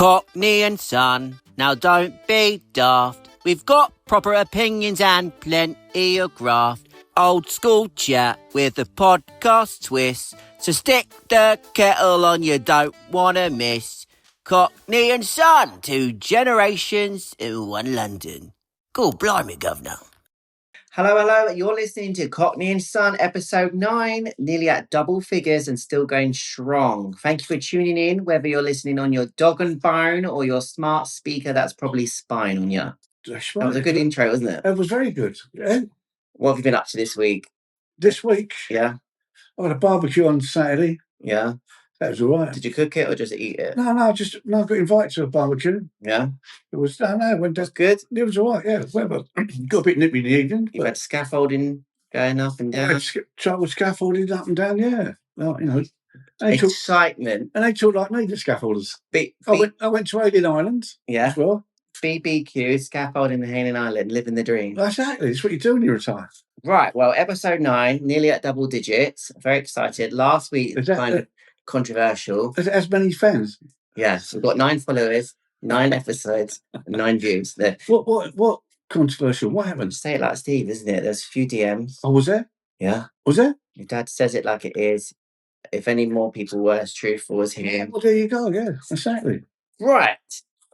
Cockney and Son, now don't be daft. We've got proper opinions and plenty of graft. Old school chat with a podcast twist. So stick the kettle on, you don't want to miss. Cockney and Son, 2 generations in one London. Cool, blimey, governor. Hello. You're listening to Cockney and Son, episode 9, nearly at double figures and still going strong. Thank you for tuning in, whether you're listening on your dog and bone or your smart speaker that's probably spying on you. That was a good intro, wasn't it? It was very good. Yeah. What have you been up to this week? This week? Yeah. I had a barbecue on Saturday. Yeah. That was all right. Did you cook it or just eat it? No, I got invited to a barbecue. Yeah. It was, it was good. It was all right, yeah. Whatever. Got a bit nippy in the evening. You had scaffolding going up and down? With scaffolding up and down, yeah. Well, Excitement. And they talk like me, the scaffolders. I went to Alien Island as well. BBQ, scaffolding the Hailing Island, living the dream. Exactly. It's what you do when you retire. Right. Well, episode 9, nearly at double digits. Very excited. Last week was kind of controversial. Is it as many fans? Yes. We've got 9 followers, 9 episodes, 9 views. There. What controversial? What happened? Say it like Steve, isn't it? There's a few DMs. Oh, was there? Yeah. Was there? Your dad says it like it is. If any more people were as truthful as him. Well, there you go. Yeah, exactly. Right.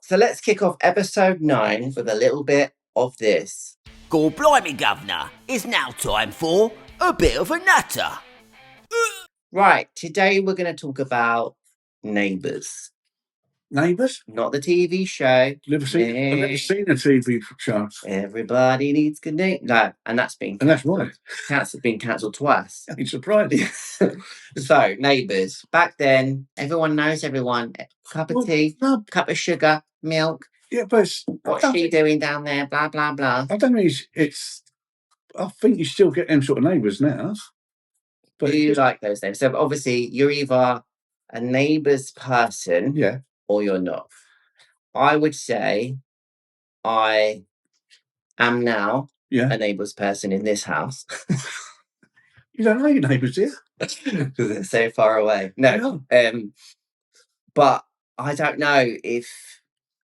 So let's kick off episode 9 with a little bit of this. Gor blimey, governor, it's now time for a bit of a natter. Right, today we're going to talk about Neighbours. Neighbours? Not the TV show. I've never seen a TV show. Everybody needs good name. No, and that's been... And that's right. It's been cancelled twice. It's surprising. So, Neighbours. Back then, everyone knows everyone. Cup of tea, cup of sugar, milk. Yeah, but what's she doing down there? Blah, blah, blah. I don't know. I think you still get them sort of neighbours now. But do you like those names? So obviously, you're either a Neighbours person, yeah, or you're not. I would say I am now a Neighbours person in this house. You don't know your neighbours, do you? Because they're so far away. No. But I don't know if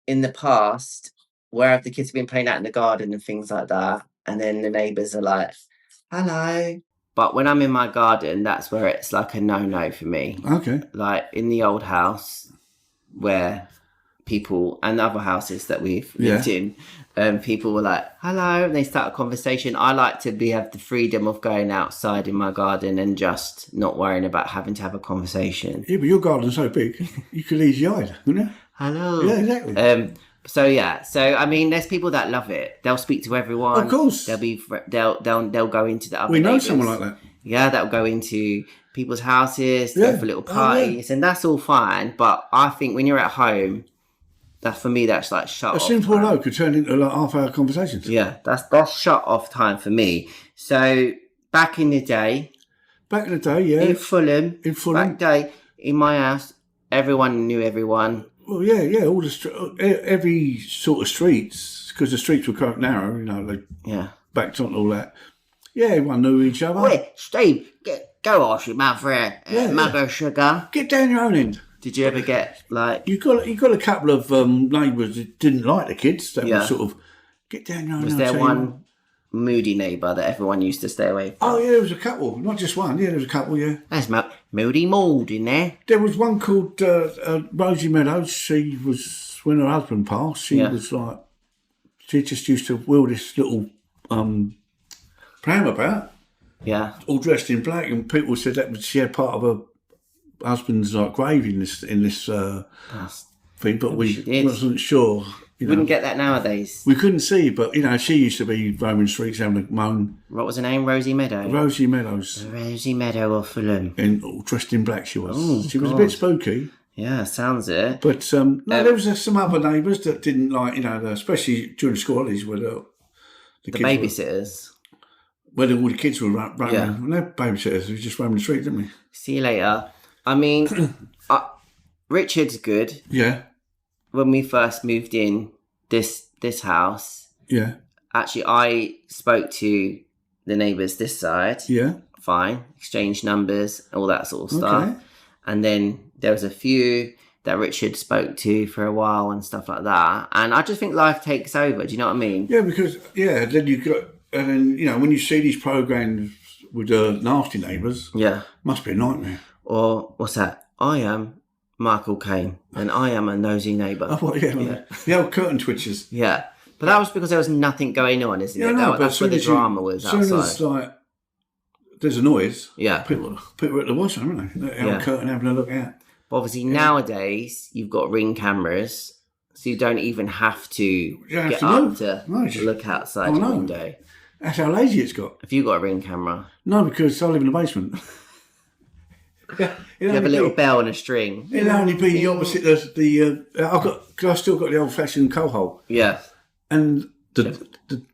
in the past, where have the kids been playing out in the garden and things like that, and then the neighbours are like, hello. But when I'm in my garden, that's where it's like a no-no for me. Okay. Like in the old house where people, and other houses that we've lived in, people were like, hello, and they start a conversation. I like to have the freedom of going outside in my garden and just not worrying about having to have a conversation. Yeah, but your garden's so big, you could easily hide, couldn't you? Hello. Yeah, exactly. So I mean, there's people that love it. They'll speak to everyone. Of course. They'll go into the other. We know neighbours. someone like that. Yeah, that'll go into people's houses, go for little parties, and that's all fine. But I think when you're at home, for me, that's like shut off. A simple hello could turn into like half-hour conversations. Yeah, that's shut off time for me. So back in the day, yeah, in Fulham, back day in my house, everyone knew everyone. Well, yeah, all every sort of streets, because the streets were quite narrow, they backed on all that. Yeah, everyone knew each other. Wait, Steve, go ask your mother mug of sugar. Get down your own end. Did you ever get like... You got a couple of neighbours that didn't like the kids. That would sort of get down your own end. Was there one moody neighbour that everyone used to stay away from? Oh, yeah, there was a couple. Not just one. Yeah, there was a couple, yeah. There's Moody Maud in there. There was one called Rosie Meadow. She was, when her husband passed, she was like... She just used to wheel this little pram about. Yeah. All dressed in black, and people said that she had part of her husband's grave in this thing, but we wasn't sure. You wouldn't get that nowadays. We couldn't see, but she used to be roaming streets having a moan. What was her name? Rosie Meadow. Rosie Meadows. Rosie Meadow of Fulham. And all dressed in black, she was. Oh, she was a bit spooky. Yeah, sounds it. But there was some other neighbours that didn't like, especially during school holidays, where the babysitters. Where all the kids were running. Yeah. And they're babysitters. We just roaming the street, didn't we? See you later. I mean, Richard's good. Yeah. When we first moved in this house. Yeah. Actually, I spoke to the neighbours this side. Yeah. Fine. Exchanged numbers, all that sort of stuff. And then there was a few that Richard spoke to for a while and stuff like that. And I just think life takes over. Do you know what I mean? Yeah, because then you got, and then when you see these programs with the nasty neighbours, must be a nightmare. Or what's that? I am Michael Caine, and I am a nosy neighbour. Oh, yeah. The old curtain twitchers. Yeah, but that was because there was nothing going on, isn't it? That's where the drama was outside. As soon as there's a noise, people are at the washroom, aren't they? The old curtain having a look out. But obviously nowadays you've got Ring cameras, so you don't even have to get up to look outside the window. That's how lazy it's got. Have you got a Ring camera? No, because I live in the basement. You have a little bell and a string. It'll only be opposite because I've still got the old-fashioned coal hole. Yeah. And the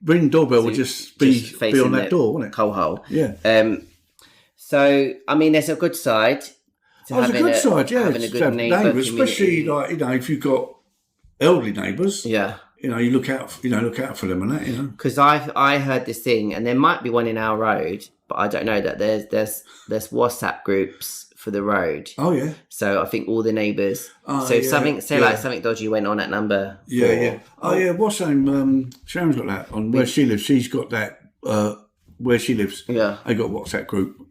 Ring doorbell would just be on that door, wouldn't it? Coal hole. Yeah. So, I mean, there's a good side. There's a good side, yeah. Having a good neighbours, especially if you've got elderly neighbours. Yeah. You look out for them and that. Because I heard this thing, and there might be one in our road, but I don't know that there's WhatsApp groups for the road. Oh yeah. So I think all the neighbours. So if something dodgy went on at number 4. Yeah. Oh yeah. What's her name? Sharon's got that on where she lives. She's got that where she lives. Yeah. They got a WhatsApp group.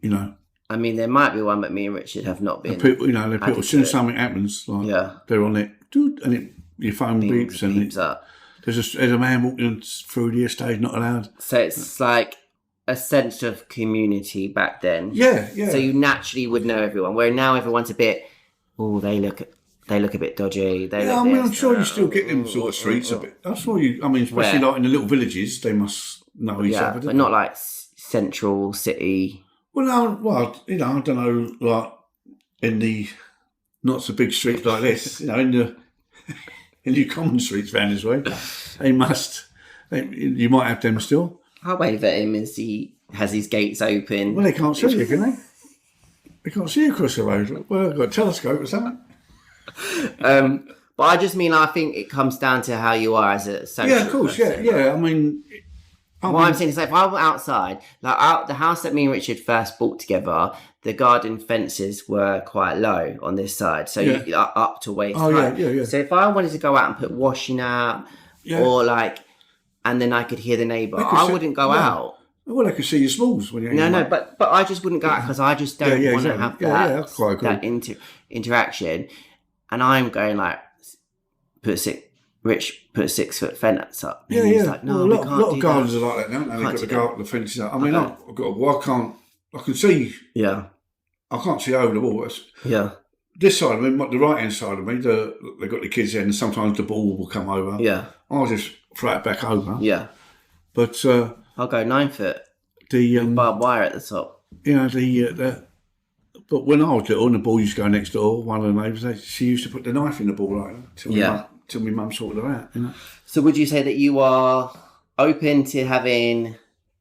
I mean, there might be one, but me and Richard have not been. People, as soon as something happens, they're on it, and your phone beeps and beeps up. There's a man walking through the estate, not allowed. So it's like a sense of community back then. Yeah. So you naturally would know everyone. Where now everyone's a bit, they look a bit dodgy. I'm sure you still get them sort of streets a bit. That's why especially like in the little villages, they must know each other. But not like central city. Well, I don't know, like in the not so big streets like this, in the common streets round this way, you might have them still. I'll wave at him as he has his gates open. Well, they can't see you, can they? They can't see you across the road. Well, I've got a telescope or something. But I just mean, I think it comes down to how you are as a social Yeah, of course, person. yeah. I'm saying is, if I went outside, like out the house that me and Richard first bought together, the garden fences were quite low on this side, so you up to waist height. Yeah. So if I wanted to go out and put washing out, or and then I could hear the neighbour, I wouldn't go out. Well, I could see your smalls when you're No, but I just wouldn't go out because I just don't want to have that interaction. And I'm going put a 6 foot fence up. And he's like, no, we can't do that. A lot of gardens are like that now. They've got the fences up. I mean, I can see. Yeah. I can't see over the wall. This side of me, the right hand side of me, they've got the kids there, and sometimes the ball will come over. Yeah. I'll just throw it back over. Yeah. But I'll go 9 foot. The barbed wire at the top. But when I was little and the ball used to go next door, one of the neighbours, she used to put the knife in the ball till my mum sorted her out. So would you say that you are open to having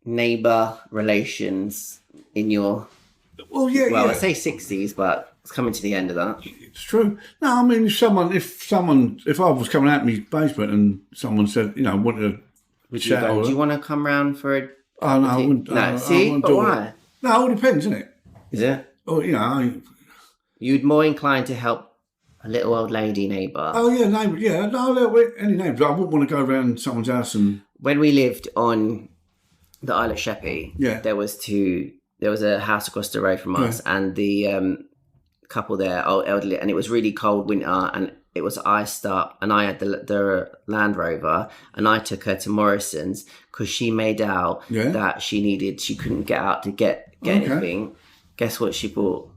neighbour relations in your... Well, yeah. I say 60s, but it's coming to the end of that. It's true. No, I mean, if I was coming out of my basement and someone said, wanted to chat, do you want to come round for a... Oh, no, I wouldn't. No, see? But why? No, it all depends, isn't it? Is it? Oh, You'd more inclined to help a little old lady neighbour. Oh, yeah, neighbour. Yeah, no, any neighbours. I wouldn't want to go around someone's house and... When we lived on the Isle of Sheppey, there was a house across the road from us, and the couple there, elderly, and it was really cold winter, and it was iced up, and I had the Land Rover, and I took her to Morrison's because she made out that she couldn't get out to get anything. Guess what she bought?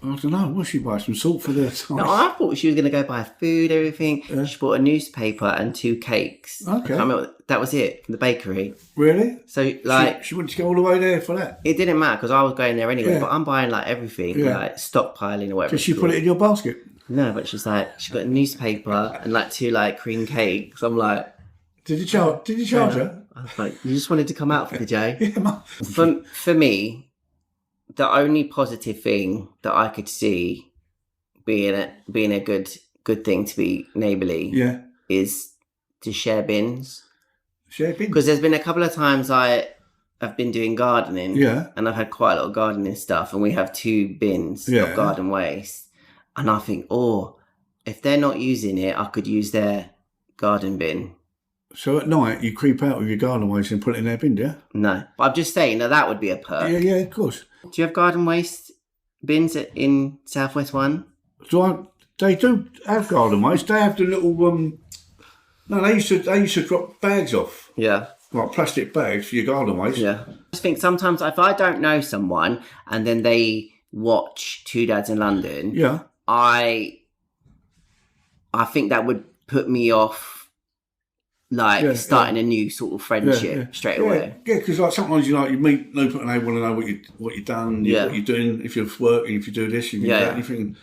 I don't know. What she buy? Some salt for the time? No, I thought she was going to go buy food, everything. Yeah. She bought a newspaper and 2 cakes. Okay. That was it from the bakery. Really? So she wanted to go all the way there for that. It didn't matter because I was going there anyway. But I'm buying everything, stockpiling or whatever. Did she put it in your basket? No, but she's she got a newspaper and 2 cream cakes. I'm like, did you charge her? I was like, you just wanted to come out for the day. Yeah, for me. The only positive thing that I could see being a good thing to be neighbourly is to share bins. Share bins? Because there's been a couple of times I've been doing gardening and I've had quite a lot of gardening stuff, and we have 2 bins of garden waste. And I think, if they're not using it, I could use their garden bin. So at night, you creep out with your garden waste and put it in their bin, do you? No. But I'm just saying, that would be a perk. Yeah, of course. Do you have garden waste bins in South West 1? They do have garden waste. They have the little... No, they used to drop bags off. Yeah. Like plastic bags for your garden waste. Yeah. I just think sometimes if I don't know someone and then they watch Two Dads in London, yeah, I think that would put me off, starting a new sort of friendship straight away. Yeah, because sometimes you meet new people and they want to know what you've done, what you're doing, if you're working, if you do this, if you do that, anything.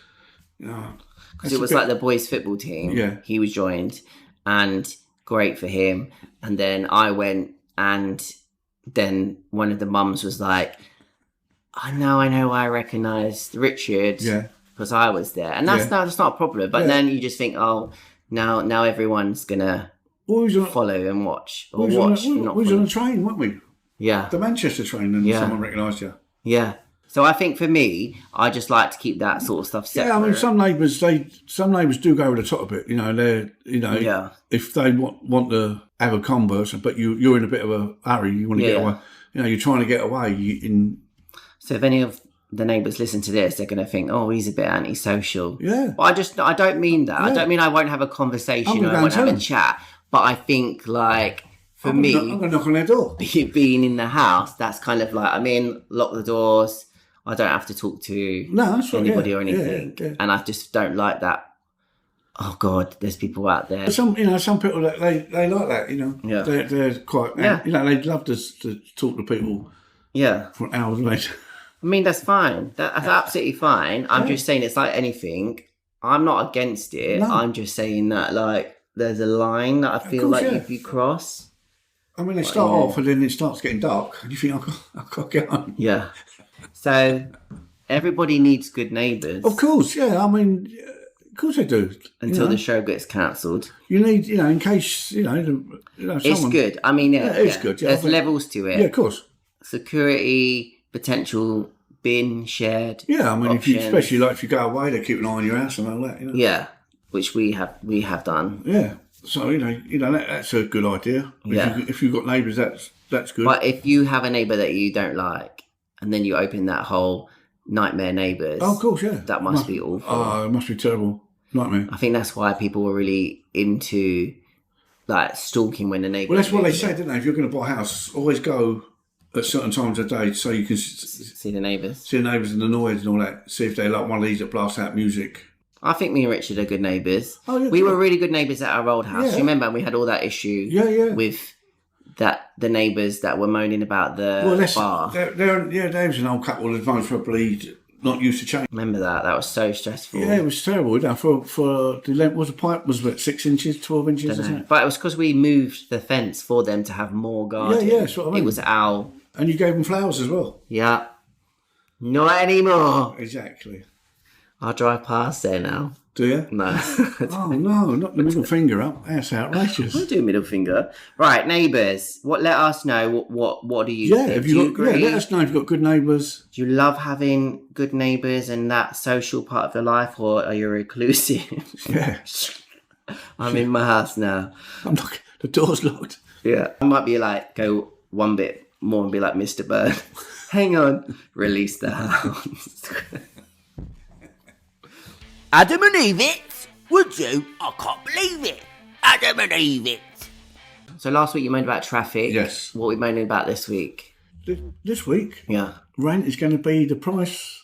Because it was like the boys' football team. Yeah. He was joined, and great for him. And then I went, and then one of the mums was like, I know I recognised Richard because I was there. And that's not a problem. But then you just think, now everyone's going to follow and watch. Or watch. We was on a train, weren't we? Yeah. The Manchester train, and someone recognised you. Yeah. So I think for me, I just like to keep that sort of stuff separate. Yeah, I mean, some neighbours do go over the top of it. If they want to have a converse, but you're in a bit of a hurry, you want to get away. You're trying to get away. So if any of the neighbours listen to this, they're going to think, he's a bit antisocial. Yeah. But I don't mean that. Yeah. I don't mean I won't have a conversation or I won't have a chat. But I think for me, I'm going to knock on their door. Being in the house, that's kind of lock the doors. I don't have to talk to anybody or anything. Yeah. And I just don't like that. Oh God, there's people out there. Some people that they like that. Yeah. They're quite. Yeah. They'd love to talk to people. Yeah. For hours later. I mean, that's fine. That's absolutely fine. I'm just saying it's like anything. I'm not against it. No. I'm just saying that there's a line that I feel if you cross. I mean, they start off and then it starts getting dark, and you think, I've got to get on. Yeah. So everybody needs good neighbours. Of course, yeah. I mean, of course they do. Until the show gets cancelled. You need, in case, someone... It's good. I mean, it's good. Yeah, there's levels to it. Yeah, of course. Security, potential bin shared. Yeah, I mean, especially if you go away, they keep an eye on your house and all that. Yeah, which we have done. Yeah, so that's a good idea. If you've got neighbours, that's good. But if you have a neighbour that you don't like, and then you open that whole nightmare neighbours. Oh, of course, yeah. That must be awful. Oh, it must be terrible. Nightmare. I think that's why people were really into stalking when the neighbour. Well, that's what they say, didn't they? If you're going to buy a house, always go at certain times of day so you can see the neighbours. See the neighbours and the noise and all that. See if they like one of these that blasts out music. I think me and Richard are good neighbours. Oh, yeah, we were really good neighbours at our old house. Yeah. You remember we had all that issue with the neighbours that were moaning about the bar. There was an old couple that was probably not used to change. Remember that? That was so stressful. Yeah, it was terrible. For the length, the pipe was 6 inches, 12 inches, isn't it? But it was because we moved the fence for them to have more garden. Yeah, that's what I mean. It was our... And you gave them flowers as well. Yeah. Not anymore. Exactly. I drive past there now. Do you? No. Oh, no, not the middle finger up. That's outrageous. I do middle finger. Right, neighbours. Let us know what do you think? Do you agree? Let us know if you've got good neighbours. Do you love having good neighbours and that social part of your life, or are you reclusive? Yeah. I'm in my house now. The door's locked. Yeah. I might be go one bit more and be like Mr. Bird. Hang on. Release the hounds. Adam and Eve it? Would you? I can't believe it. Adam and Eve it. So last week you moaned about traffic. Yes. What are we moaning about this week? This week? Yeah. Rent is going to be the price...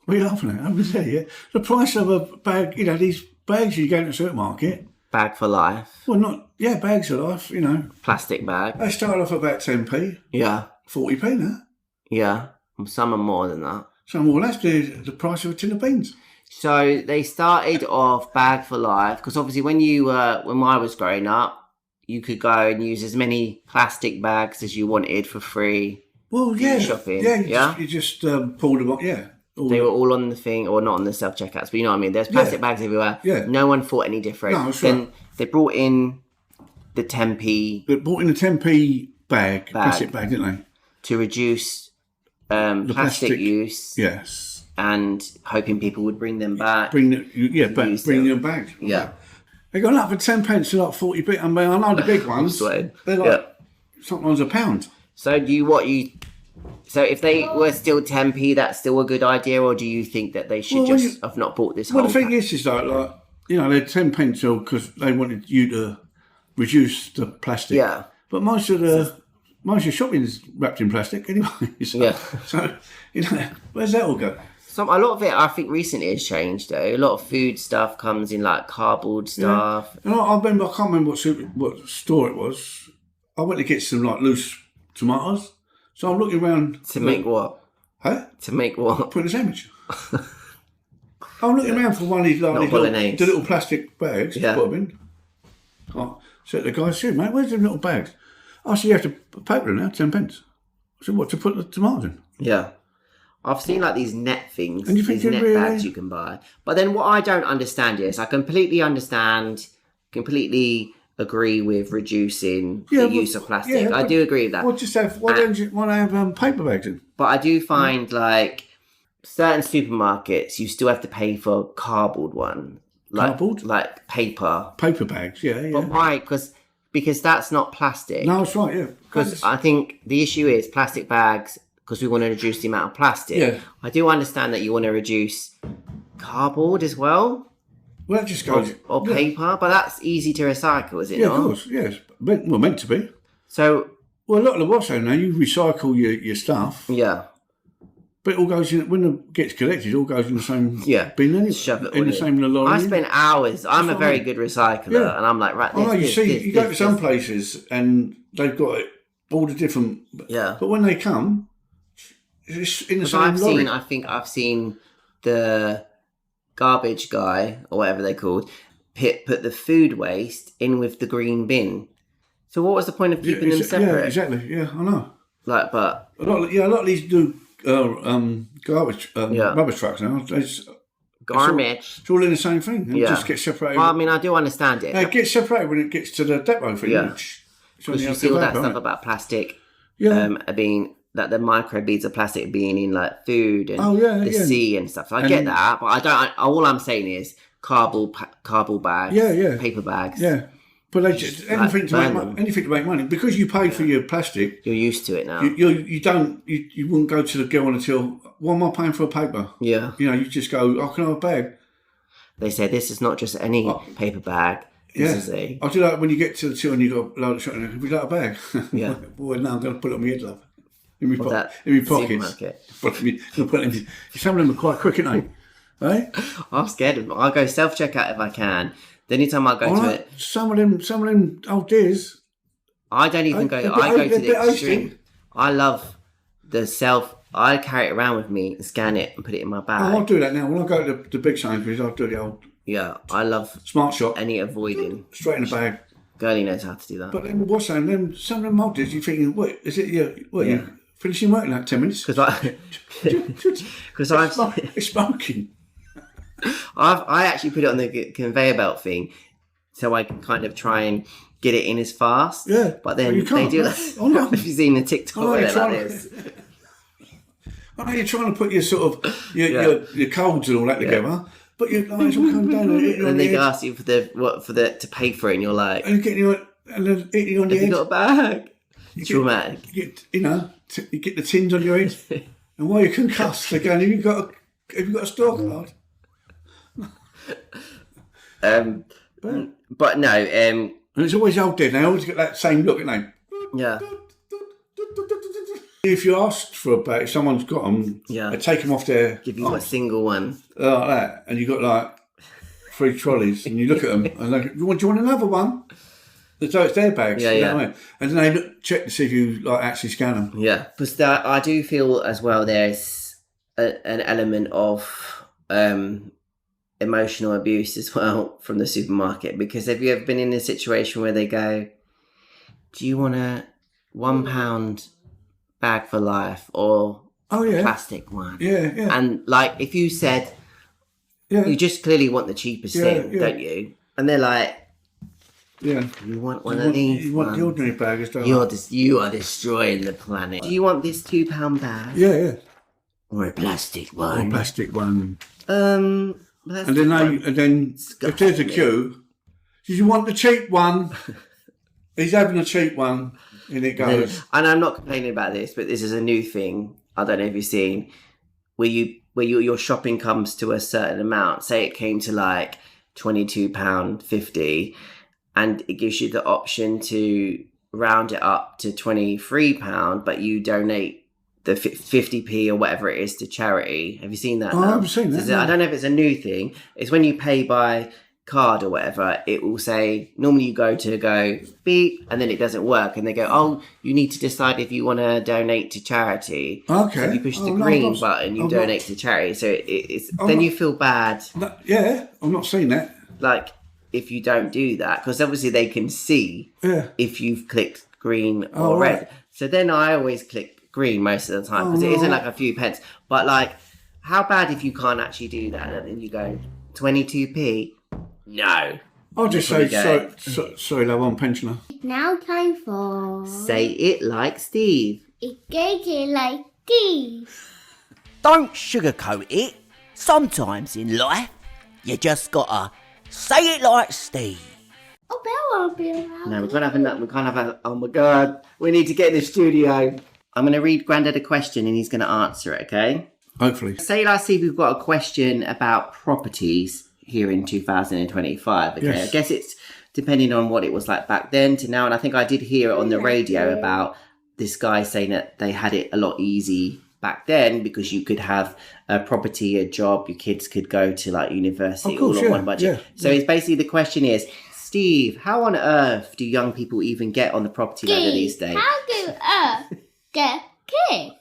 What are you laughing at? I was there, yeah. The price of a bag, these bags you get in the supermarket. Bag for life. Well, bags for life, Plastic bag. They start off about 10p. Yeah. 40p now. Yeah. Some are more than that. That's the price of a tin of beans. So they started off bag for life because obviously when I was growing up, you could go and use as many plastic bags as you wanted for free. Well, yeah, shopping. Yeah, you just pulled them up. Yeah, they were all on the thing, or not on the self checkouts, but you know what I mean. There's plastic bags everywhere. Yeah, no one thought any different. No, that's then right. They brought in the 10p. They brought in a 10p plastic bag, didn't they? To reduce plastic use. Yes. and hoping people would bring them back. Bring them back. Yeah. They got up for 10 pence to like 40p. I mean, I know the big ones. They're like sometimes £1. So if they were still 10p, that's still a good idea, or do you think that they should have not bought this whole Well, the thing is like, you know, they're 10 pence because they wanted you to reduce the plastic. Yeah. But most of your shopping is wrapped in plastic anyway. So, you know, where's that all go? A lot of it, I think, recently has changed, though. A lot of food stuff comes in, like, cardboard stuff. Yeah. And I can't remember what store it was. I went to get some, like, loose tomatoes. So I'm looking around... To make what? Huh? To make what? Put in a sandwich. I'm looking around for one of these, like, the little plastic bags to put them in. I said to the guy, "Shit, mate, where's them little bags?" I said, "You have to pay for them now, 10 pence." I said, "What, to put the tomatoes in?" Yeah. I've seen like these net things, and you think these net really... bags you can buy. But then what I don't understand is, I completely agree with reducing the use of plastic. I do agree with that. Well, just have, why don't you want to have paper bags in? But I do find like certain supermarkets, you still have to pay for a cardboard one. Cardboard? Like paper. Paper bags, yeah. But why? Because that's not plastic. No, that's right, yeah. Because I think the issue is plastic bags, because we want to reduce the amount of plastic. Yeah. I do understand that you want to reduce cardboard as well. Well, that just goes... Or paper, but that's easy to recycle, is it not? Yeah, of course, yes. Well, meant to be. So... Well, a lot of the what's now, you recycle your stuff. Yeah. But it all goes in, when it gets collected, it all goes in the same bin anyway. Shove it in the same lorry. I spend hours. I'm a very good recycler, and I'm like, right, you go to some places and they've got it, all the different... Yeah. But when they come, it's in the same lorry. I've seen the garbage guy, or whatever they're called, put the food waste in with the green bin. So what was the point of keeping them separate? Yeah, exactly. Yeah, I know. Like, but... A lot of these do... garbage, rubbish trucks now. Garbage. It's all in the same thing. It just gets separated. Well, I mean, I do understand it. It gets separated when it gets to the depot thing. Because you see all that stuff about plastic, being that the microbeads of plastic being in like food and the sea and stuff. So I get that, but I don't. All I'm saying is cardboard bags, paper bags. Yeah. But anything to make money, because you pay for your plastic. You're used to it now. You wouldn't go to the girl until, why am I paying for a paper? Yeah. You know, you just go, "Oh, can I have a bag?" They say this is not just any paper bag. This is a... I do like when you get to the till and you got a load of shot in it. Have you got a bag? Yeah. Well, now I'm going to put it on my head, love. In my pockets. Some of them are quite quick, aren't they? Eh? I'm scared of them. I'll go self-checkout if I can. The only time I go to it... Some of them old dears... I don't even go... I go to the extreme. I love the self... I carry it around with me and scan it and put it in my bag. I'll do that now. When I go to the big Sainsbury's, I'll do the old... Yeah, I love... Smart shop. Any avoiding. Straight in the bag. Girly knows how to do that. But then what's that? Some of them old dears, you're thinking, what, is it... you finishing work in like 10 minutes? Because It's smoking. I actually put it on the conveyor belt thing, so I can kind of try and get it in as fast. Yeah, but then they do that. Oh, no. If you've seen the TikTok where that is. I know you're trying to put your sort of your colds and all that together, but your eyes will come down. And they ask you to pay for it, and you're like, and getting you and then eating you on the head. You got a bag. Traumatic. You get the tins on your head, and while you're concussed, they're going, have you got a store card? But no, and it's always old dead. They always get that same look, don't they? Yeah. If you asked for a bag, if someone's got them, they take them off their... Give you a single one. Like that. And you've got like 3 trolleys, and you look at them, and they go, do you want another one? So it's their bags. You know what I mean? And then they check to see if you like actually scan them. Yeah. But I do feel as well there's an element of... emotional abuse as well from the supermarket, because have you ever been in a situation where they go, do you want a £1 bag for life or a plastic one? Yeah. And like if you said you just clearly want the cheapest thing, don't you? And they're like, you want one of these? You want the ordinary bag, you are destroying the planet. Do you want this £2 bag? Yeah. Or a plastic one. Or a plastic one. And then if there's a queue, do you want the cheap one? He's having a cheap one, and it goes. And I'm not complaining about this, but this is a new thing. I don't know if you've seen where your shopping comes to a certain amount. Say it came to like £22.50, and it gives you the option to round it up to £23, but you donate the 50p or whatever it is to charity. Have you seen that? Oh, I haven't seen that. I don't know if it's a new thing. It's when you pay by card or whatever, it will say, normally you go beep, and then it doesn't work, and they go, oh, you need to decide if you want to donate to charity. Okay. So if you push the green button, you donate to charity. So then you feel bad. Yeah, I've not seen that. Like, if you don't do that, because obviously they can see if you've clicked green or red. Right. So then I always click green most of the time, because it isn't like a few pence. But like, how bad if you can't actually do that, and then you go 22p? No. I'll just say sorry, love, I'm pensioner. Now time for Say It Like Steve. It's it like Steve. Don't sugarcoat it. Sometimes in life, you just gotta say it like Steve. Oh, Belle won't be around. No, we can't have a, oh my God, we need to get in the studio. I'm going to read Grandad a question and he's going to answer it, okay? Hopefully. Say It Like Steve, we've got a question about properties here in 2025, okay? Yes. I guess it's depending on what it was like back then to now, and I think I did hear it on the radio about this guy saying that they had it a lot easy back then because you could have a property, a job, your kids could go to like university all on one budget. Yeah, so it's basically, the question is, Steve, how on earth do young people even get on the property ladder these days? How do earth get kids?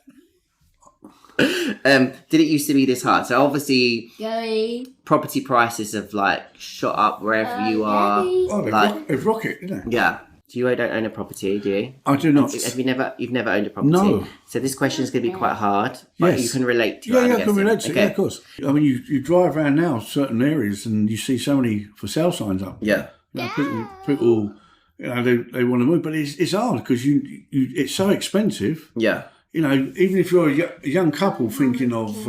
Did it used to be this hard? So obviously, Girly. Property prices have like shot up wherever you are. Oh, they've rocket, you know. Yeah. Do you don't own a property, do you? I do not. You've never owned a property? No. So this question is going to be quite hard, but you can relate to it. Yeah, I can relate to it. Yeah, of course. I mean, you drive around now certain areas and you see so many for sale signs up. Yeah. You know, people, you know, they want to move, but it's hard because it's so expensive. Yeah. You know, even if you're a young couple thinking of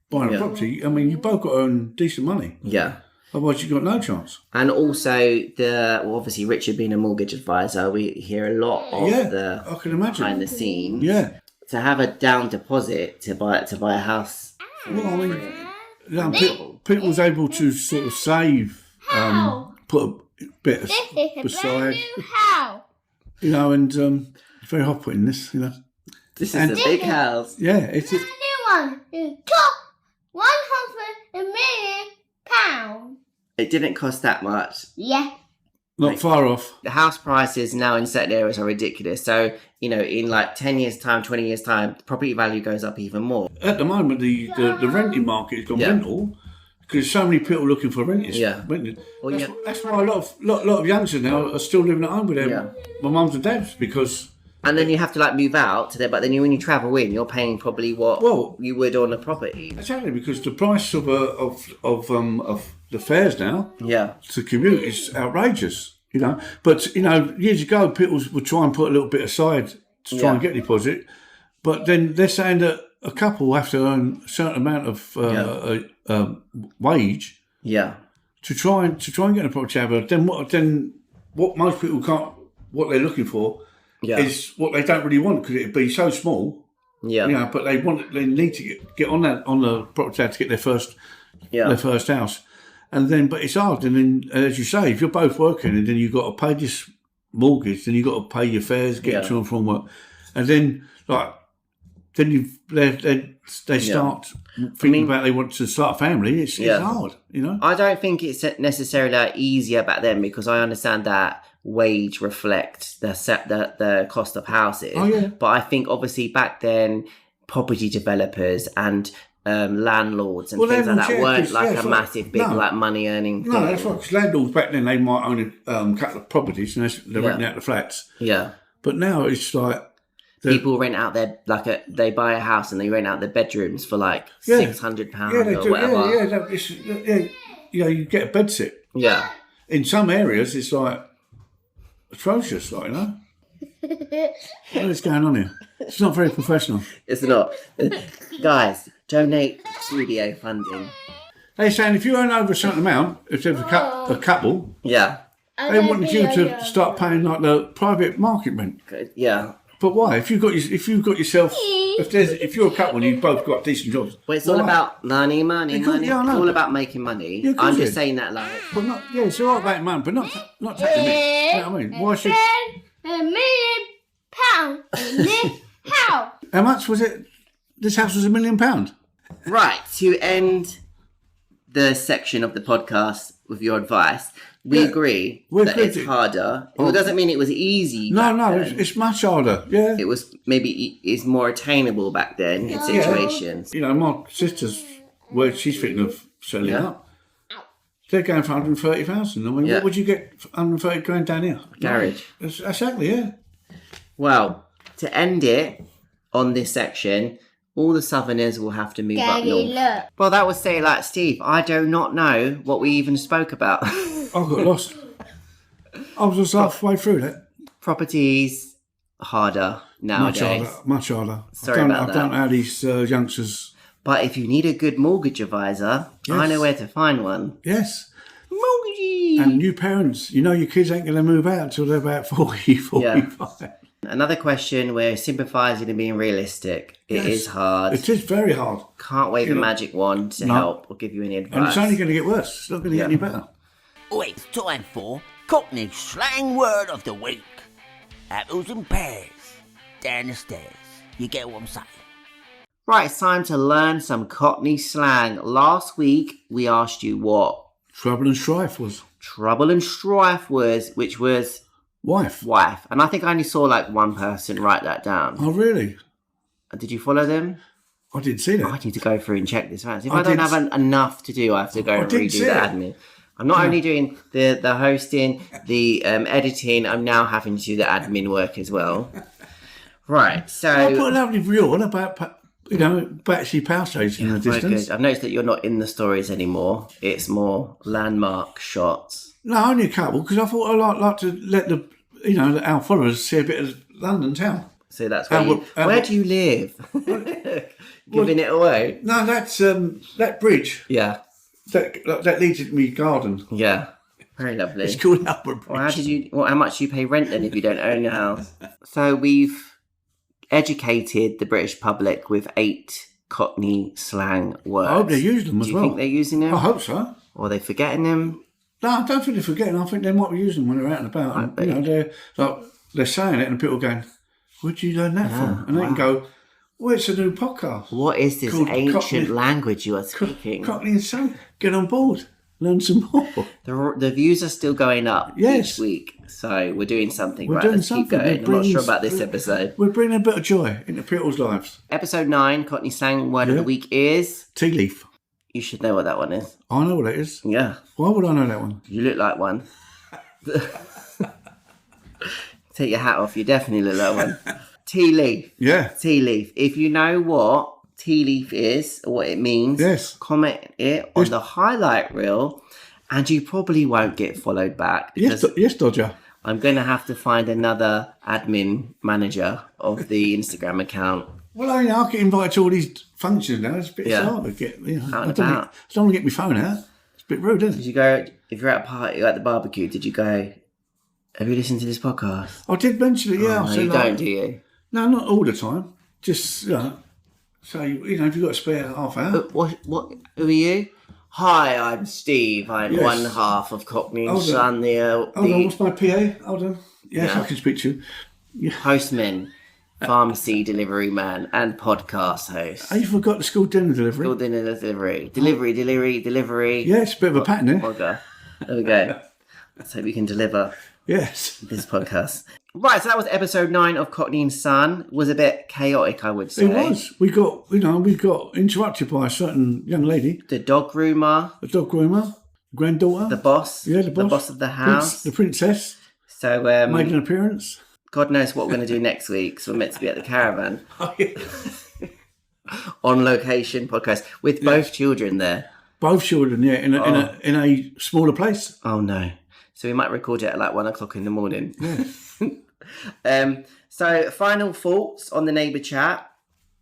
buying a property, I mean, you both got to earn decent money. Yeah. Otherwise, you've got no chance. And also, obviously, Richard being a mortgage advisor, we hear a lot of I can imagine. behind the scenes. Yeah. To have a down deposit to buy a house. Well, I mean, people's able to sort of save, put a bit aside. You know, and it's very hot putting this, you know. This is a big house. Yeah, it's a new one. It cost £100 million. It didn't cost that much. Yeah. Not far off. The house prices now in certain areas are ridiculous. So, you know, in like 10 years' time, 20 years' time, the property value goes up even more. At the moment, the renting market has gone mental because so many people looking for renters. Yeah. Well, that's why a lot of youngsters now are still living at home with their mums and dads because... And then you have to like move out to there, but then when you travel in, you're paying probably what you would on a property. Exactly, because the price of the fares now to commute is outrageous, you know. But you know, years ago, people would try and put a little bit aside to try and get a deposit, but then they're saying that a couple have to earn a certain amount of wage, to try and get a property. But then what most people can't, what they're looking for. Is what they don't really want because it'd be so small. You know, but they need to get on the property to get their first house, and then but it's hard. And then as you say, if you're both working and then you've got to pay this mortgage, then you've got to pay your fares, get to and from work, and then they start thinking about they want to start a family. It's hard, you know. I don't think it's necessarily easier back then because I understand that wage reflects the cost of houses. But I think obviously back then property developers and landlords and things like that weren't like a massive big like money earning thing. No, that's right, because landlords back then they might own a couple of properties and they're renting out the flats. But now it's like people rent out they buy a house and they rent out their bedrooms for like £600 or whatever. You know, you get a bed sit. In some areas it's like atrocious, like, you know. What is going on here? It's not very professional. It's not. Guys, donate studio funding. They're saying if you earn over a certain amount, if there's a couple, Yeah. they wanted you to start paying like the private market rent. Yeah. But why? If you've got yourself, if you're a couple and you've both got decent jobs. Well, it's all about money. Yeah, It's all about making money. Yeah, I'm just saying that like. But not, yeah, it's all right about money, but not taking it. You know what I mean? Why should? £1 million in this house. How much was it? This house was £1 million. Right, to end the section of the podcast with your advice, we agree that it's harder. It doesn't mean it was easy. No, it's much harder. Yeah, it was it's more attainable back then in situations. You know, my sister's where she's thinking of selling up. They're going for 130,000. I mean, what would you get for 130 grand down here? Garage. Exactly, yeah. Well, to end it on this section, all the Southerners will have to move up north. Look. Well, that would say, like, Steve, I do not know what we even spoke about. I got lost. I was just halfway through that. Properties, harder nowadays. Much harder. Sorry about that. I don't know how these youngsters... But if you need a good mortgage advisor, I know where to find one. Yes. Mortgagee! And new parents, you know your kids ain't going to move out until they're about 40, 45. Yeah. Another question, we're sympathising and being realistic. It is hard. It is very hard. Can't wave a magic wand to help or give you any advice. And it's only going to get worse. It's not going to get any better. Oh, it's time for Cockney slang word of the week. Apples and pears. Down the stairs. You get what I'm saying? Right, it's time to learn some Cockney slang. Last week, we asked you what? Trouble and strife was. Trouble and strife was, which was... Wife. And I think I only saw like one person write that down. Oh, really? Did you follow them? I didn't see that. I need to go through and check this out. If I don't have enough to do, I have to go and redo the admin. I'm not only doing the hosting, the editing, I'm now having to do the admin work as well. Right, so... I put a lovely reel on about... You know, Battersea Power Station in the distance. Good. I've noticed that you're not in the stories anymore. It's more landmark shots. No, only a couple, because I thought I'd like to let our followers see a bit of London town. So that's where where do you live? Giving it away? No, that's that bridge. Yeah. That leads into my garden. Yeah. Very lovely. It's called Upper Bridge. How much do you pay rent then if you don't own your house? So we've educated the British public with 8 Cockney slang words. I hope they're using them as well. Do you think they're using them? I hope so. Or are they forgetting them? No, I don't think they're forgetting. I think they might be using them when they're out and about. And, they're saying it and people are going, where'd you learn that from? And they can go, well, it's a new podcast. What is this ancient Cockney, language you are speaking? Cockney and Son. Get on board. Learn some more. The views are still going up each week. So we're doing something. Let's keep going. I'm not sure about this episode. We're bringing a bit of joy into people's lives. Episode 9, Cockney slang word of the week is... Tea leaf. You should know what that one is. I know what it is. Yeah. Why would I know that one? You look like one. Take your hat off. You definitely look like one. Tea leaf. Yeah. Tea leaf. If you know what tea leaf is or what it means, comment it on the highlight reel and you probably won't get followed back. Yes, Dodger. I'm going to have to find another admin manager of the Instagram account. Well, I get invited to all these functions now. It's a bit hard to get, I don't want to get my phone out. It's a bit rude, isn't it? Did you go, if you're at a party, at the barbecue, did you go, have you listened to this podcast? I did mention it, yeah. No, you don't, do you? No, not all the time. Just, so, if you've got a spare half hour. Who are you? Hi, I'm Steve. I'm one half of Cockney Son. Hold on, what's my PA? Hold on. Yes, I can speak to you. Yeah. Postman, pharmacy delivery man, and podcast host. Oh, you forgot the school dinner delivery. School dinner delivery. Delivery. Yeah, it's a bit of a pattern there. Okay. There we go. Let's hope we can deliver. Yes. This podcast. Right, so that was episode 9 of Cockney and Son. It was a bit chaotic, I would say. It was. We got interrupted by a certain young lady. The dog groomer. Granddaughter. The boss. Yeah, the boss. The boss of the house. The princess. So, made an appearance. God knows what we're going to do next week. So we're meant to be at the caravan. Oh, yeah. On location podcast with both children there. Both children, yeah, in a smaller place. Oh no. So we might record it at like 1 o'clock in the morning. Yeah. So, final thoughts on the neighbour chat.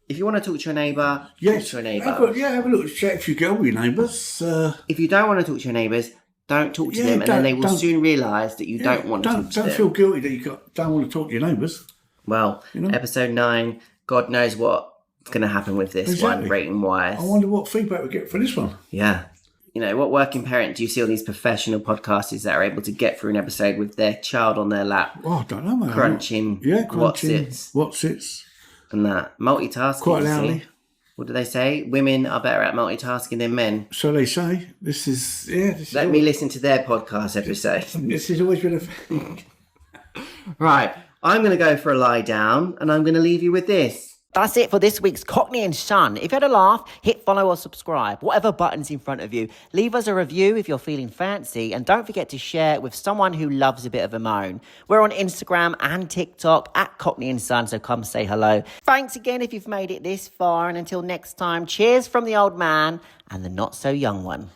If you want to talk to your neighbour, talk to your neighbour. Have a little chat if you go with your neighbours. If you don't want to talk to your neighbours, don't talk to them, and then they will soon realise that you don't want to talk to them. Don't feel guilty that you don't want to talk to your neighbours. Well, episode 9, God knows what's going to happen with this one, rating-wise. I wonder what feedback we get for this one. Yeah. What working parent do you see on these professional podcasters that are able to get through an episode with their child on their lap? Oh, I don't know, mate. Crunching what's-its. And that. Multitasking. Quite loudly. What do they say? Women are better at multitasking than men. So they say. Let me listen to their podcast episode. This has always been a thing. Right. I'm going to go for a lie down, and I'm going to leave you with this. That's it for this week's Cockney and Son. If you had a laugh, hit follow or subscribe, whatever button's in front of you. Leave us a review if you're feeling fancy, and don't forget to share it with someone who loves a bit of a moan. We're on Instagram and TikTok at Cockney and Son, so come say hello. Thanks again if you've made it this far, and until next time, cheers from the old man and the not so young one.